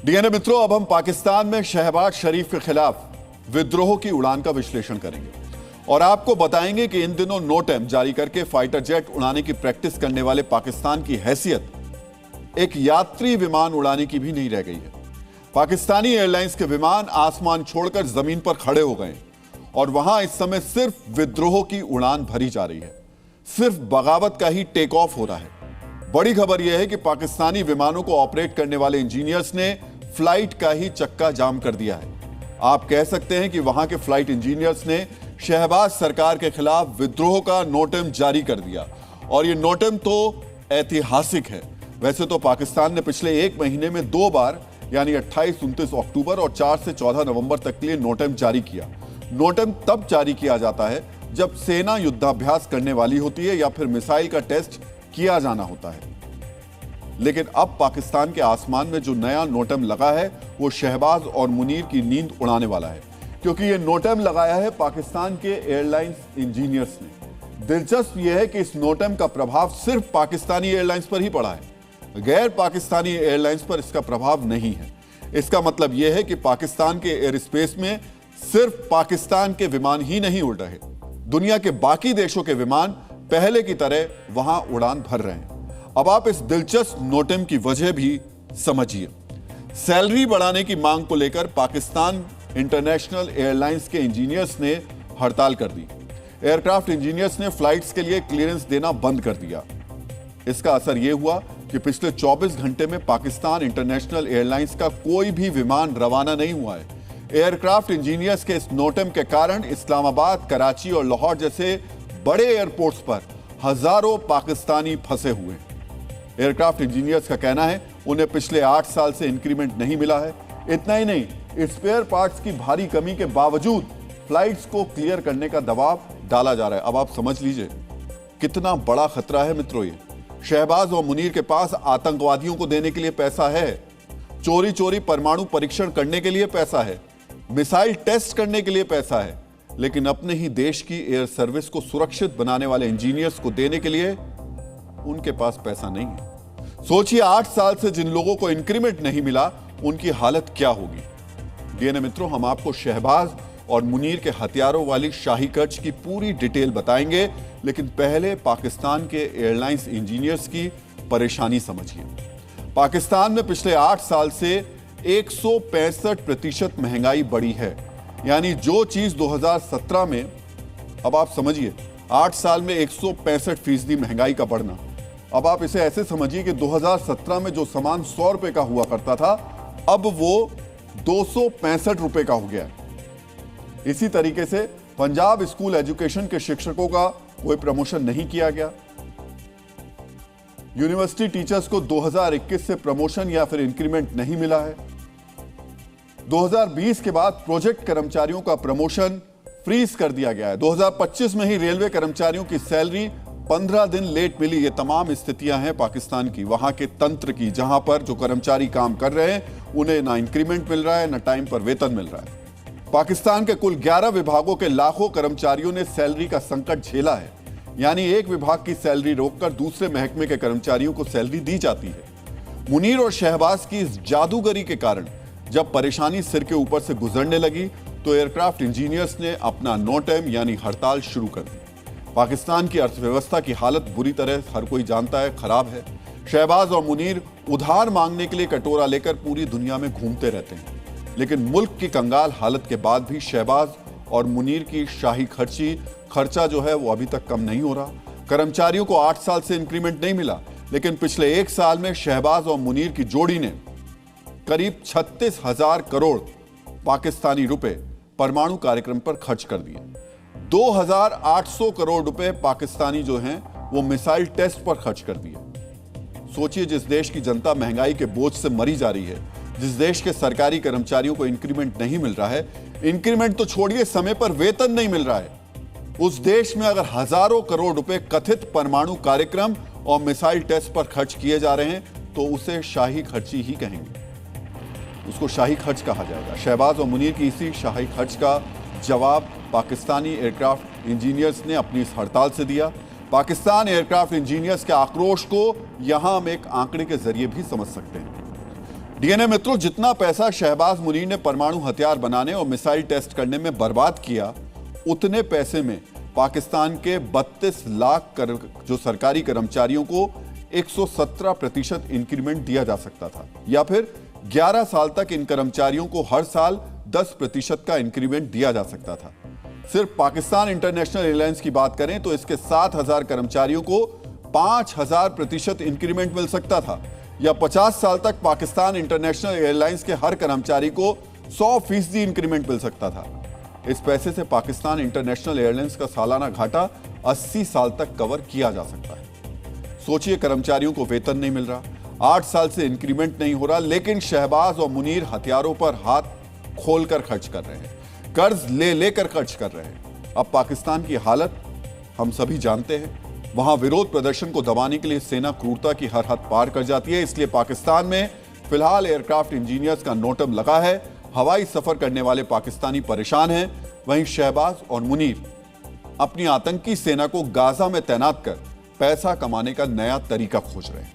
DNA मित्रों, अब हम पाकिस्तान में शहबाज शरीफ के खिलाफ विद्रोह की उड़ान का विश्लेषण करेंगे और आपको बताएंगे कि इन दिनों नोटम जारी करके फाइटर जेट उड़ाने की प्रैक्टिस करने वाले पाकिस्तान की हैसियत एक यात्री विमान उड़ाने की भी नहीं रह गई है। पाकिस्तानी एयरलाइंस के विमान आसमान छोड़कर जमीन पर खड़े हो गए और वहां इस समय सिर्फ विद्रोह की उड़ान भरी जा रही है, सिर्फ बगावत का ही टेक ऑफ हो रहा है। बड़ी खबर यह है कि पाकिस्तानी विमानों को ऑपरेट करने वाले इंजीनियर्स ने फ्लाइट का ही चक्का जाम कर दिया है। आप कह सकते हैं कि वहां के फ्लाइट इंजीनियर्स ने शहबाज सरकार के खिलाफ विद्रोह का नोटम जारी कर दिया और यह नोटम तो ऐतिहासिक है। वैसे तो पाकिस्तान ने पिछले एक महीने में 2 बार यानी 28-29 अक्टूबर और 4 से 14 नवंबर तक के लिए नोटम जारी किया। नोटम तब जारी किया जाता है जब सेना युद्धाभ्यास करने वाली होती है या फिर मिसाइल का टेस्ट किया जाना होता है। लेकिन अब पाकिस्तान के आसमान में जो नया नोटम लगा है वो शहबाज और मुनीर की नींद उड़ाने वाला है, क्योंकि ये नोटम लगाया है पाकिस्तान के एयरलाइंस इंजीनियर्स ने। दिलचस्प यह है कि इस नोटम का प्रभाव सिर्फ पाकिस्तानी एयरलाइंस पर ही पड़ा है, गैर पाकिस्तानी एयरलाइंस पर इसका प्रभाव नहीं है। इसका मतलब यह है कि पाकिस्तान के एयर स्पेस में सिर्फ पाकिस्तान के विमान ही नहीं उड़ रहे, दुनिया के बाकी देशों के विमान पहले की तरह वहां उड़ान भर रहे हैं। अब आप इस दिलचस्प नोटम की वजह भी समझिए। सैलरी बढ़ाने की मांग को लेकर पाकिस्तान इंटरनेशनल एयरलाइंस के इंजीनियर्स ने हड़ताल कर दी। एयरक्राफ्ट इंजीनियर्स ने फ्लाइट्स के लिए क्लियरेंस देना बंद कर दिया। इसका असर यह हुआ कि पिछले 24 घंटे में पाकिस्तान इंटरनेशनल एयरलाइंस का कोई भी विमान रवाना नहीं हुआ है। एयरक्राफ्ट इंजीनियर्स के इस नोटम के कारण इस्लामाबाद, कराची और लाहौर जैसे बड़े एयरपोर्ट्स पर हजारों पाकिस्तानी फंसे हुए हैं। एयरक्राफ्ट इंजीनियर्स का कहना है उन्हें पिछले 8 साल से इंक्रीमेंट नहीं मिला है। इतना ही नहीं, स्पेयर पार्ट्स की भारी कमी के बावजूद फ्लाइट्स को क्लियर करने का दबाव डाला जा रहा है। अब आप समझ लीजिए कितना बड़ा खतरा है मित्रों ये। शहबाज और मुनीर के पास आतंकवादियों को देने के लिए पैसा है, चोरी चोरी परमाणु परीक्षण करने के लिए पैसा है, मिसाइल टेस्ट करने के लिए पैसा है, लेकिन अपने ही देश की एयर सर्विस को सुरक्षित बनाने वाले इंजीनियर्स को देने के लिए उनके पास पैसा नहीं है। सोचिए 8 साल से जिन लोगों को इंक्रीमेंट नहीं मिला उनकी हालत क्या होगी। डीएनए मित्रों, हम आपको शहबाज और मुनीर के हथियारों वाली शाही कर्ज की पूरी डिटेल बताएंगे, लेकिन पहले पाकिस्तान के एयरलाइंस इंजीनियर्स की परेशानी समझिए। पाकिस्तान में पिछले 8 साल से 165% महंगाई बढ़ी है, यानी जो चीज 2017 में, अब आप समझिए 8 साल में 165% महंगाई का बढ़ना। अब आप इसे ऐसे समझिए कि 2017 में जो सामान 100 रुपए का हुआ करता था अब वो 265 रुपए का हो गया है। इसी तरीके से पंजाब स्कूल एजुकेशन के शिक्षकों का कोई प्रमोशन नहीं किया गया। यूनिवर्सिटी टीचर्स को 2021 से प्रमोशन या फिर इंक्रीमेंट नहीं मिला है। 2020 के बाद प्रोजेक्ट कर्मचारियों का प्रमोशन फ्रीज कर दिया गया है। 2025 में ही रेलवे कर्मचारियों की सैलरी 15 दिन लेट मिली। ये तमाम स्थितियां हैं पाकिस्तान की, वहां के तंत्र की, जहां पर जो कर्मचारी काम कर रहे हैं उन्हें ना इंक्रीमेंट मिल रहा है ना टाइम पर वेतन मिल रहा है। पाकिस्तान के कुल 11 विभागों के लाखों कर्मचारियों ने सैलरी का संकट झेला है, यानी एक विभाग की सैलरी रोककर दूसरे महकमे के कर्मचारियों को सैलरी दी जाती है। मुनीर और शहबाज की इस जादूगरी के कारण जब परेशानी सिर के ऊपर से गुजरने लगी तो एयरक्राफ्ट इंजीनियर्स ने अपना नोटम यानी हड़ताल शुरू कर दी। पाकिस्तान की अर्थव्यवस्था की हालत बुरी तरह हर कोई जानता है खराब है। शहबाज और मुनीर उधार मांगने के लिए कटोरा लेकर पूरी दुनिया में घूमते रहते हैं, लेकिन मुल्क की कंगाल हालत के बाद भी शहबाज और मुनीर की शाही खर्चा जो है वो अभी तक कम नहीं हो रहा। कर्मचारियों को 8 साल से इंक्रीमेंट नहीं मिला, लेकिन पिछले 1 साल में शहबाज और मुनीर की जोड़ी ने करीब 36,000 करोड़ पाकिस्तानी रुपए परमाणु कार्यक्रम पर खर्च कर दिए। 2,800 करोड़ रुपए पाकिस्तानी जो हैं वो मिसाइल टेस्ट पर खर्च कर दिए। सोचिए, जिस देश की जनता महंगाई के बोझ से मरी जा रही है, जिस देश के सरकारी कर्मचारियों को इंक्रीमेंट नहीं मिल रहा है, इंक्रीमेंट तो छोड़िए समय पर वेतन नहीं मिल रहा है, उस देश में अगर हजारों करोड़ रुपए कथित परमाणु कार्यक्रम और मिसाइल टेस्ट पर खर्च किए जा रहे हैं तो उसे शाही खर्ची ही कहेंगे, उसको शाही खर्च कहा जाएगा। शहबाज और मुनीर की इसी शाही खर्च का जवाब पाकिस्तानी एयरक्राफ्ट इंजीनियर्स ने अपनी इस हड़ताल से दिया। पाकिस्तान एयरक्राफ्ट इंजीनियर्स के आक्रोश को यहां हम एक आंकड़े के जरिए भी समझ सकते हैं। डीएनए मित्रों, जितना पैसा शहबाज मुनीर ने परमाणु हथियार बनाने और मिसाइल टेस्ट करने में बर्बाद किया, उतने पैसे में पाकिस्तान के 32 लाख जो सरकारी कर्मचारियों को 117% इंक्रीमेंट दिया जा सकता था, या फिर 11 साल तक इन कर्मचारियों को हर साल 10% का इंक्रीमेंट दिया जा सकता था। सिर्फ पाकिस्तान इंटरनेशनल एयरलाइंस की बात करें तो इसके 7,000 कर्मचारियों को 5,000% इंक्रीमेंट मिल सकता था, या 50 साल तक पाकिस्तान इंटरनेशनल एयरलाइंस के हर कर्मचारी को 100% इंक्रीमेंट मिल सकता था। इस पैसे से पाकिस्तान इंटरनेशनल एयरलाइंस का सालाना घाटा 80 साल तक कवर किया जा सकता है। सोचिए, कर्मचारियों को वेतन नहीं मिल रहा, 8 साल से इंक्रीमेंट नहीं हो रहा, लेकिन शहबाज और मुनीर हथियारों पर हाथ खोलकर खर्च कर रहे हैं, कर्ज ले लेकर खर्च कर रहे हैं। अब पाकिस्तान की हालत हम सभी जानते हैं। वहां विरोध प्रदर्शन को दबाने के लिए सेना क्रूरता की हर हद पार कर जाती है। इसलिए पाकिस्तान में फिलहाल एयरक्राफ्ट इंजीनियर्स का नोटम लगा है। हवाई सफर करने वाले पाकिस्तानी परेशान हैं। वहीं शहबाज और मुनीर अपनी आतंकी सेना को गाजा में तैनात कर पैसा कमाने का नया तरीका खोज रहे हैं।